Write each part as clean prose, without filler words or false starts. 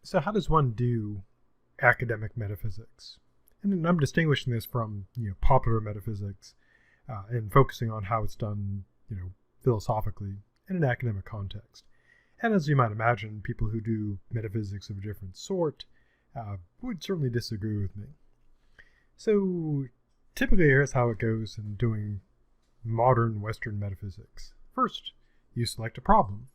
So how does one do academic metaphysics? And I'm distinguishing this from popular metaphysics and focusing on how it's done philosophically in an academic context. And as you might imagine, people who do metaphysics of a different sort would certainly disagree with me. So typically here's how it goes in doing modern Western metaphysics. First, you select a problem,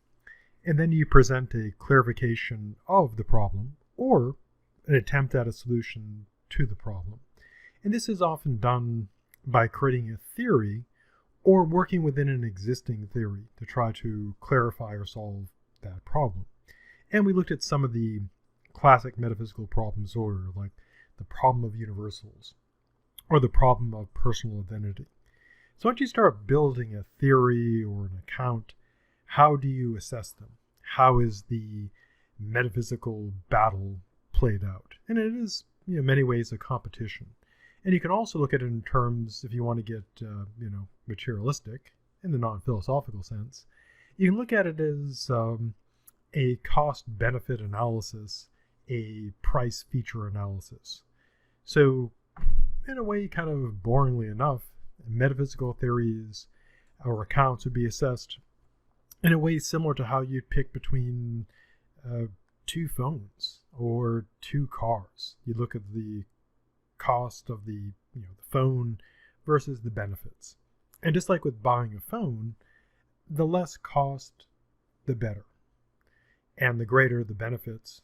and then you present a clarification of the problem or an attempt at a solution to the problem. And this is often done by creating a theory or working within an existing theory to try to clarify or solve that problem. And we looked at some of the classic metaphysical problems earlier, like the problem of universals or the problem of personal identity. So once you start building a theory or an account, how do you assess them? How is the metaphysical battle played out? And it is, in many ways, a competition. And you can also look at it in terms, if you want to get, materialistic in the non-philosophical sense, you can look at it as a cost-benefit analysis, a price-feature analysis. So, in a way, kind of boringly enough, metaphysical theories or accounts would be assessed in a way similar to how you'd pick between two phones or two cars. You look at the cost of the phone versus the benefits. And just like with buying a phone, the less cost, the better. And the greater the benefits,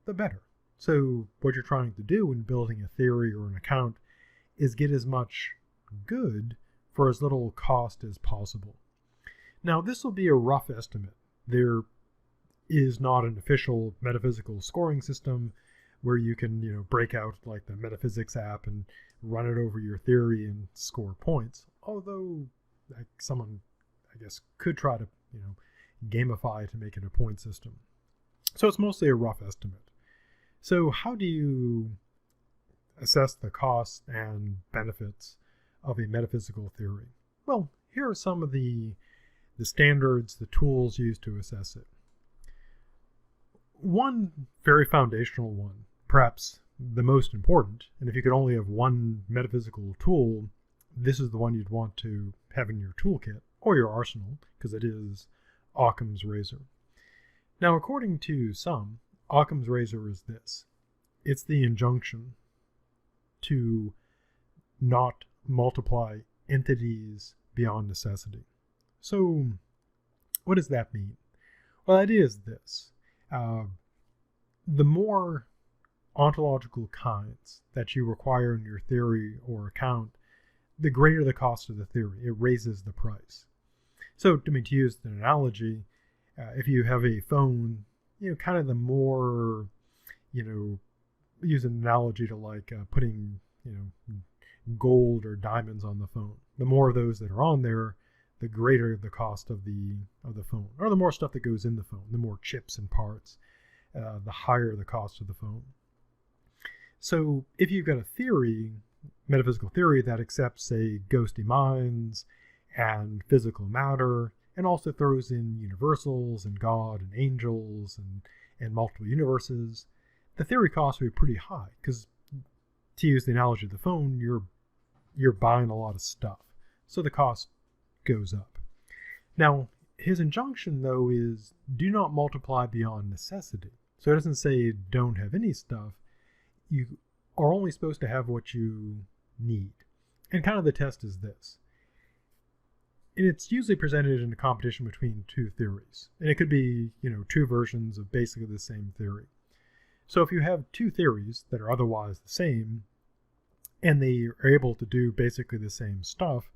the better. So what you're trying to do in building a theory or an account is get as much good for as little cost as possible. Now, this will be a rough estimate. There is not an official metaphysical scoring system where you can, break out like the Metaphysics app and run it over your theory and score points. Although someone, I guess, could try to, gamify to make it a point system. So it's mostly a rough estimate. So how do you assess the costs and benefits of a metaphysical theory? Well, here are some of the standards, the tools used to assess it. One very foundational one, perhaps the most important, and if you could only have one metaphysical tool, this is the one you'd want to have in your toolkit or your arsenal, because it is Occam's razor. Now, according to some, Occam's razor is this. It's the injunction to not multiply entities beyond necessity. So, what does that mean? Well, the idea is this. The more ontological kinds that you require in your theory or account, the greater the cost of the theory. It raises the price. So, to use an analogy, if you have a phone, kind of the more, use an analogy to like putting, gold or diamonds on the phone. The more of those that are on there, the greater the cost of the phone, or the more stuff that goes in the phone, the more chips and parts, the higher the cost of the phone. So if you've got a theory, metaphysical theory that accepts, say, ghosty minds and physical matter, and also throws in universals and God and angels and multiple universes, the theory costs will be pretty high, because to use the analogy of the phone, you're buying a lot of stuff, so the cost goes up. Now, his injunction, though, is do not multiply beyond necessity. So it doesn't say don't have any stuff. You are only supposed to have what you need. And kind of the test is this. And it's usually presented in a competition between two theories. And it could be, two versions of basically the same theory. So if you have two theories that are otherwise the same, and they are able to do basically the same stuff,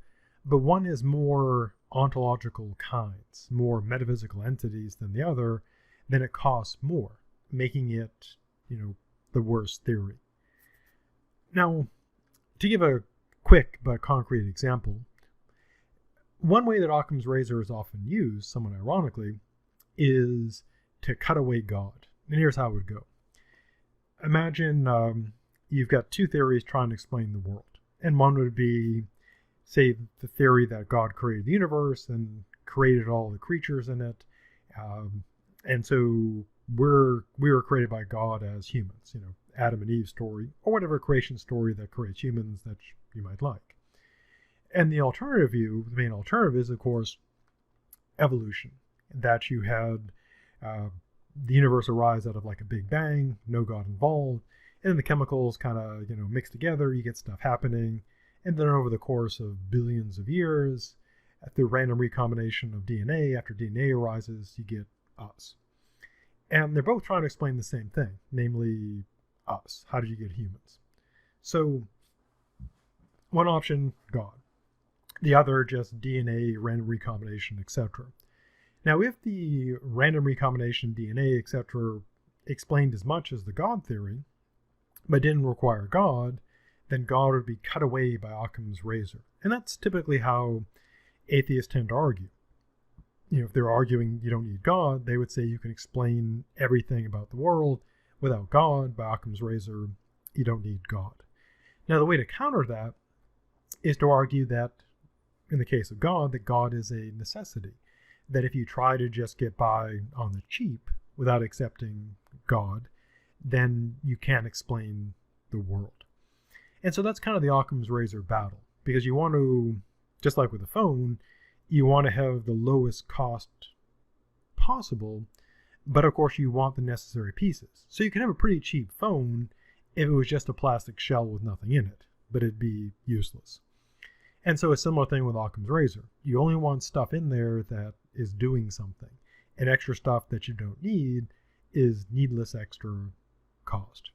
but one is more ontological kinds, more metaphysical entities than the other, then it costs more, making it, the worst theory. Now, to give a quick but concrete example, one way that Occam's razor is often used, somewhat ironically, is to cut away God. And here's how it would go. Imagine you've got two theories trying to explain the world. And one would be, say, the theory that God created the universe and created all the creatures in it. And so we were created by God as humans, Adam and Eve story, or whatever creation story that creates humans that you might like. And the alternative view, the main alternative is, of course, evolution, that you had the universe arise out of like a big bang, no God involved, and then the chemicals kind of, mix together, you get stuff happening, and then over the course of billions of years, through random recombination of DNA, after DNA arises, you get us. And they're both trying to explain the same thing, namely us. How did you get humans? So one option, God. The other, just DNA, random recombination, etc. Now, if the random recombination DNA, etc. explained as much as the God theory, but didn't require God, then God would be cut away by Occam's razor. And that's typically how atheists tend to argue. If they're arguing you don't need God, they would say you can explain everything about the world without God. By Occam's razor, you don't need God. Now, the way to counter that is to argue that, in the case of God, that God is a necessity. That if you try to just get by on the cheap without accepting God, then you can't explain the world. And so that's kind of the Occam's razor battle, because you want to, just like with a phone, you want to have the lowest cost possible, but of course you want the necessary pieces. So you can have a pretty cheap phone if it was just a plastic shell with nothing in it, but it'd be useless. And so a similar thing with Occam's razor. You only want stuff in there that is doing something, and extra stuff that you don't need is needless extra cost.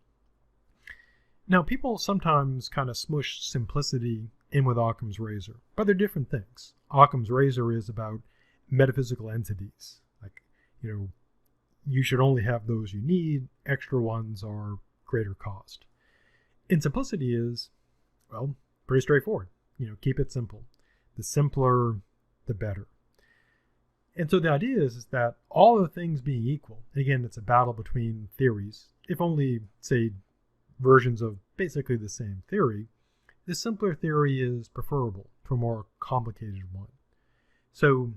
Now, people sometimes kind of smush simplicity in with Occam's razor, but they're different things. Occam's razor is about metaphysical entities. Like, you should only have those you need. Extra ones are greater cost. And simplicity is, well, pretty straightforward. Keep it simple. The simpler, the better. And so the idea is that all the things being equal, and again, it's a battle between theories, if only, say, versions of basically the same theory, the simpler theory is preferable to a more complicated one. So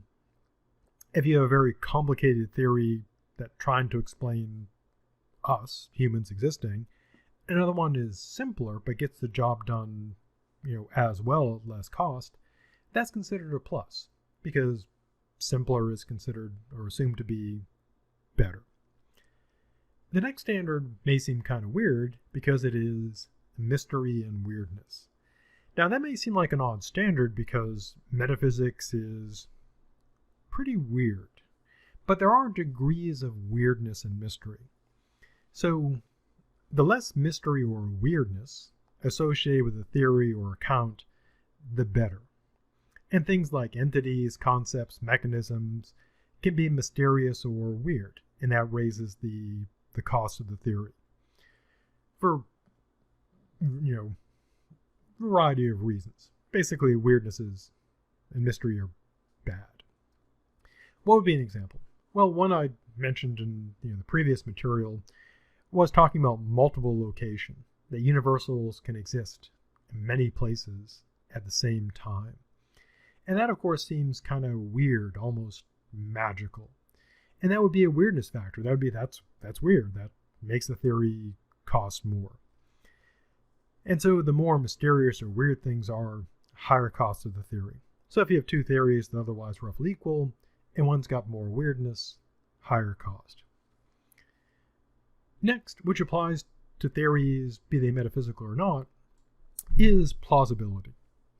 if you have a very complicated theory that trying to explain us, humans existing, another one is simpler but gets the job done, as well at less cost, that's considered a plus, because simpler is considered or assumed to be better. The next standard may seem kind of weird because it is mystery and weirdness. Now, that may seem like an odd standard because metaphysics is pretty weird, but there are degrees of weirdness and mystery. So the less mystery or weirdness associated with a theory or account, the better. And things like entities, concepts, mechanisms can be mysterious or weird, and that raises the cost of the theory for, variety of reasons. Basically, weirdnesses and mystery are bad. What would be an example? Well, one I mentioned in the previous material was talking about multiple location, that universals can exist in many places at the same time. And that, of course, seems kind of weird, almost magical. And that would be a weirdness factor. That would be, that's weird. That makes the theory cost more. And so the more mysterious or weird things are, higher cost of the theory. So if you have two theories that are otherwise roughly equal, and one's got more weirdness, higher cost. Next, which applies to theories, be they metaphysical or not, is plausibility.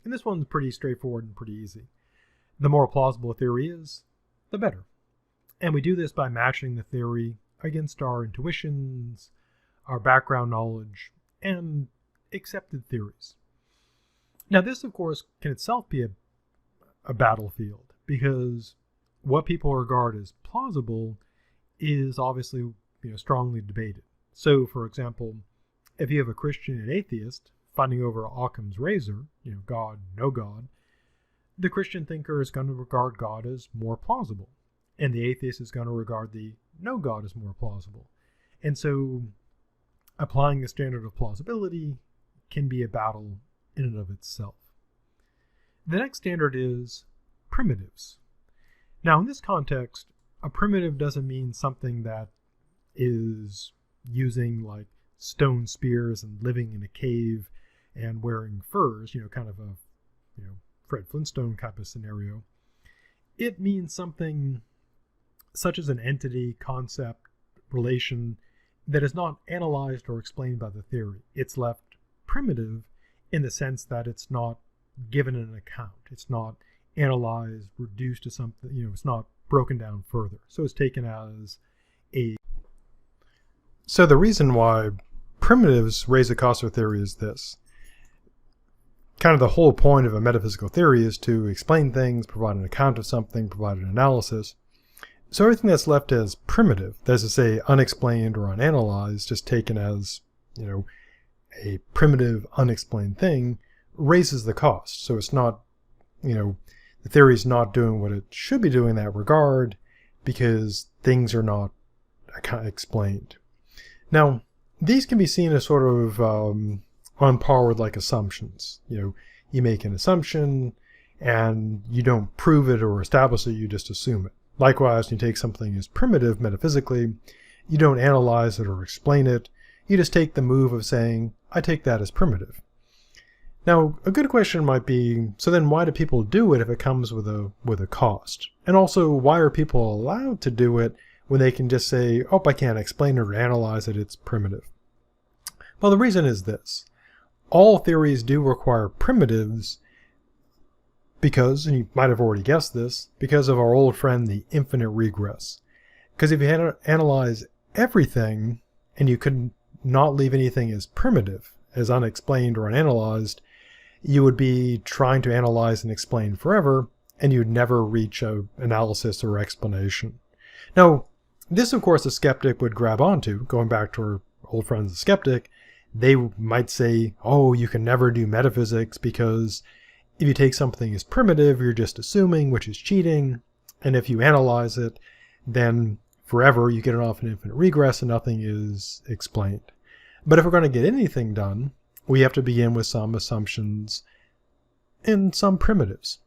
And this one's pretty straightforward and pretty easy. The more plausible a theory is, the better. And we do this by matching the theory against our intuitions, our background knowledge, and accepted theories. Now, this, of course, can itself be a battlefield, because what people regard as plausible is obviously strongly debated. So, for example, if you have a Christian and atheist fighting over Occam's razor, God, no God, the Christian thinker is going to regard God as more plausible, and the atheist is going to regard the no God as more plausible. And so applying the standard of plausibility can be a battle in and of itself. The next standard is primitives. Now, in this context, a primitive doesn't mean something that is using like stone spears and living in a cave and wearing furs, kind of a, Fred Flintstone type of scenario. It means something such as an entity, concept, relation that is not analyzed or explained by the theory. It's left primitive in the sense that it's not given an account. It's not analyzed, reduced to something, it's not broken down further. So it's taken as a... So the reason why primitives raise the cost of theory is this. Kind of the whole point of a metaphysical theory is to explain things, provide an account of something, provide an analysis. So everything that's left as primitive, that is to say unexplained or unanalyzed, just taken as, a primitive, unexplained thing, raises the cost. So it's not, the theory is not doing what it should be doing in that regard because things are not explained. Now, these can be seen as sort of on par with like assumptions. You make an assumption and you don't prove it or establish it, you just assume it. Likewise, when you take something as primitive metaphysically, you don't analyze it or explain it. You just take the move of saying, I take that as primitive. Now, a good question might be, so then why do people do it if it comes with a cost? And also, why are people allowed to do it when they can just say, oh, I can't explain it or analyze it, it's primitive? Well, the reason is this. All theories do require primitives because, and you might have already guessed this, because of our old friend, the infinite regress. Because if you analyze everything and you could not leave anything as primitive, as unexplained or unanalyzed, you would be trying to analyze and explain forever, and you'd never reach an analysis or explanation. Now, this, of course, a skeptic would grab onto, going back to our old friends, the skeptic. They might say, oh, you can never do metaphysics because if you take something as primitive, you're just assuming, which is cheating. And if you analyze it, then forever you get it off an infinite regress and nothing is explained. But if we're going to get anything done, we have to begin with some assumptions and some primitives.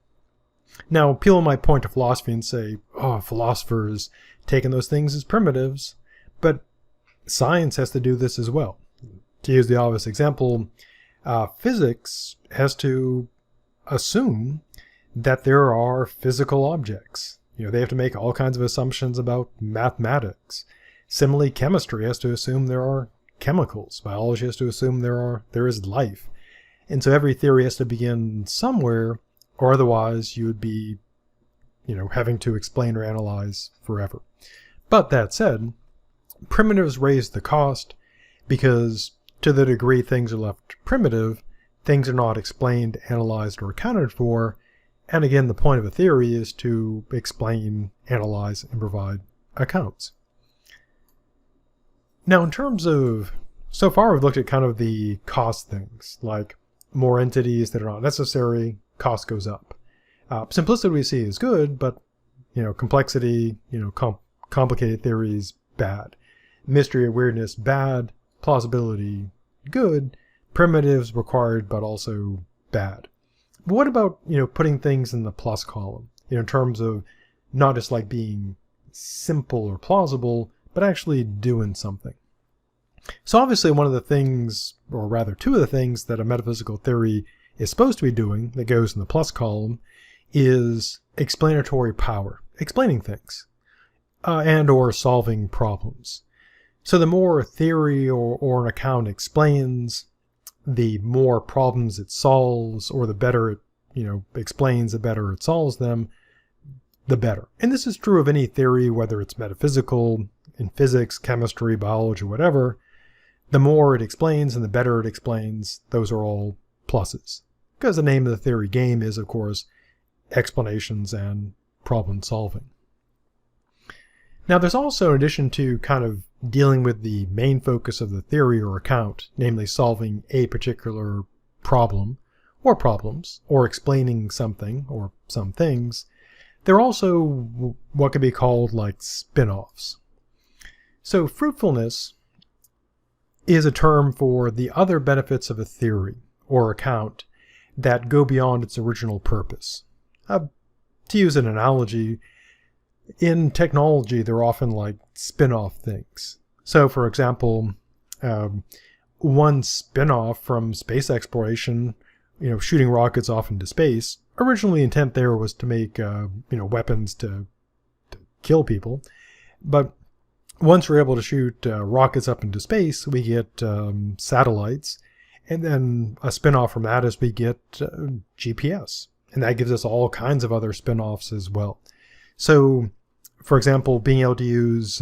Now, people might point to philosophy and say, oh, philosophers taking those things as primitives, but science has to do this as well. To use the obvious example, physics has to assume that there are physical objects. They have to make all kinds of assumptions about mathematics. Similarly, chemistry has to assume there are chemicals. Biology has to assume there is life. And so every theory has to begin somewhere, or otherwise you would be, having to explain or analyze forever. But that said, primitives raise the cost because to the degree things are left primitive, things are not explained, analyzed, or accounted for. And again, the point of a theory is to explain, analyze, and provide accounts. Now, in terms of, so far we've looked at kind of the cost things, like more entities that are not necessary, cost goes up. Simplicity we see is good, but, complexity, complicated theories, bad. Mystery or weirdness, bad. Plausibility, good. Primitives, required, but also bad. But what about, putting things in the plus column, in terms of not just like being simple or plausible, but actually doing something? So obviously one of the things, or rather two of the things that a metaphysical theory is supposed to be doing that goes in the plus column is explanatory power, explaining things, and or solving problems. So the more a theory or an account explains, the more problems it solves, or the better it, explains, the better it solves them, the better. And this is true of any theory, whether it's metaphysical, in physics, chemistry, biology, whatever. The more it explains and the better it explains, those are all pluses. Because the name of the theory game is, of course, explanations and problem solving. Now, there's also, in addition to kind of dealing with the main focus of the theory or account, namely solving a particular problem or problems, or explaining something or some things, there are also what could be called like spin-offs. So fruitfulness is a term for the other benefits of a theory or account that go beyond its original purpose. To use an analogy, in technology, they're often like spin-off things. So, for example, one spin-off from space exploration, shooting rockets off into space, originally intent there was to make, weapons to kill people. But once we're able to shoot rockets up into space, we get satellites. And then a spin-off from that is we get GPS. And that gives us all kinds of other spin-offs as well. So, for example, being able to use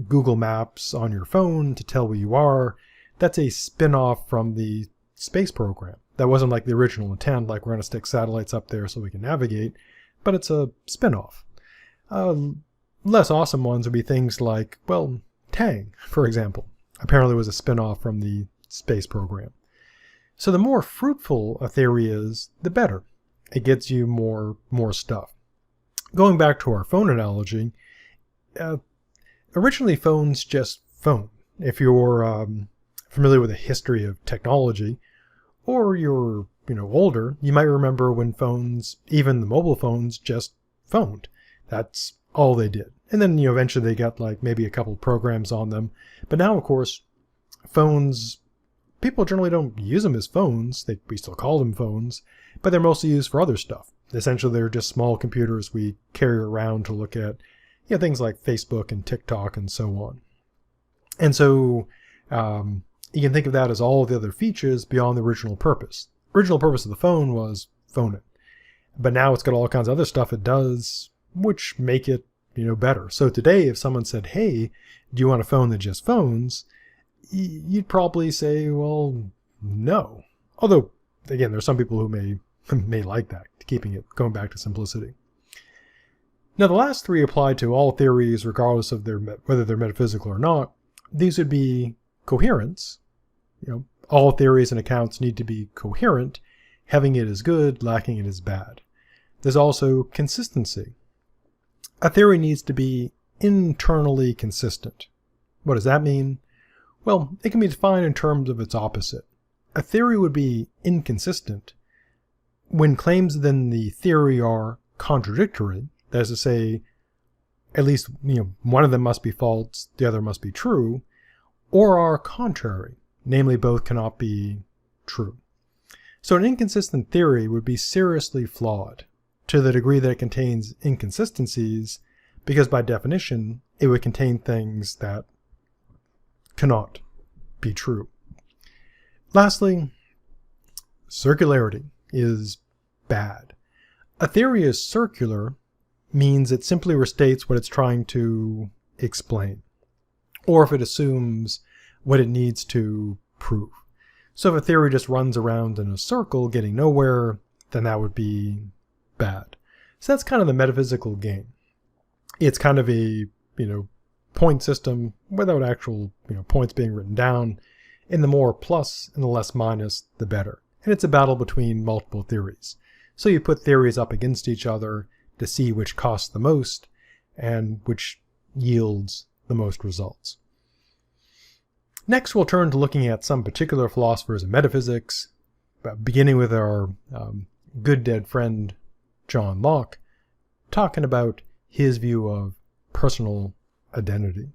Google Maps on your phone to tell where you are, that's a spin-off from the space program. That wasn't like the original intent, like we're going to stick satellites up there so we can navigate, but it's a spin-off. Less awesome ones would be things like, well, Tang, for example, apparently was a spin-off from the space program. So the more fruitful a theory is, the better. It gets you more stuff. Going back to our phone analogy, originally phones just phone. If you're familiar with the history of technology, or you're older, you might remember when phones, even the mobile phones, just phoned. That's all they did. And then eventually they got like maybe a couple programs on them. But now, of course, phones, people generally don't use them as phones. We still call them phones, but they're mostly used for other stuff. Essentially, they're just small computers we carry around to look at things like Facebook and TikTok and so on. And so you can think of that as all the other features beyond the original purpose. Original purpose of the phone was phone it. But now it's got all kinds of other stuff it does, which make it better. So today, if someone said, hey, do you want a phone that just phones? You'd probably say, well, no. Although, again, there's some people who may like that, going back to simplicity. Now, the last three apply to all theories, regardless of whether they're metaphysical or not. These would be coherence. All theories and accounts need to be coherent. Having it is good, lacking it is bad. There's also consistency. A theory needs to be internally consistent. What does that mean? Well, it can be defined in terms of its opposite. A theory would be inconsistent when claims within the theory are contradictory. That is to say, at least one of them must be false, the other must be true, or are contrary, namely both cannot be true. So an inconsistent theory would be seriously flawed to the degree that it contains inconsistencies, because by definition, it would contain things that cannot be true. Lastly, circularity is bad. A theory is circular means it simply restates what it's trying to explain, or if it assumes what it needs to prove. So if a theory just runs around in a circle getting nowhere, then that would be bad. So that's kind of the metaphysical game. It's kind of a, point system without actual, points being written down. And the more plus and the less minus, the better. And it's a battle between multiple theories. So you put theories up against each other to see which costs the most and which yields the most results. Next, we'll turn to looking at some particular philosophers in metaphysics, beginning with our good dead friend, John Locke, talking about his view of personal identity.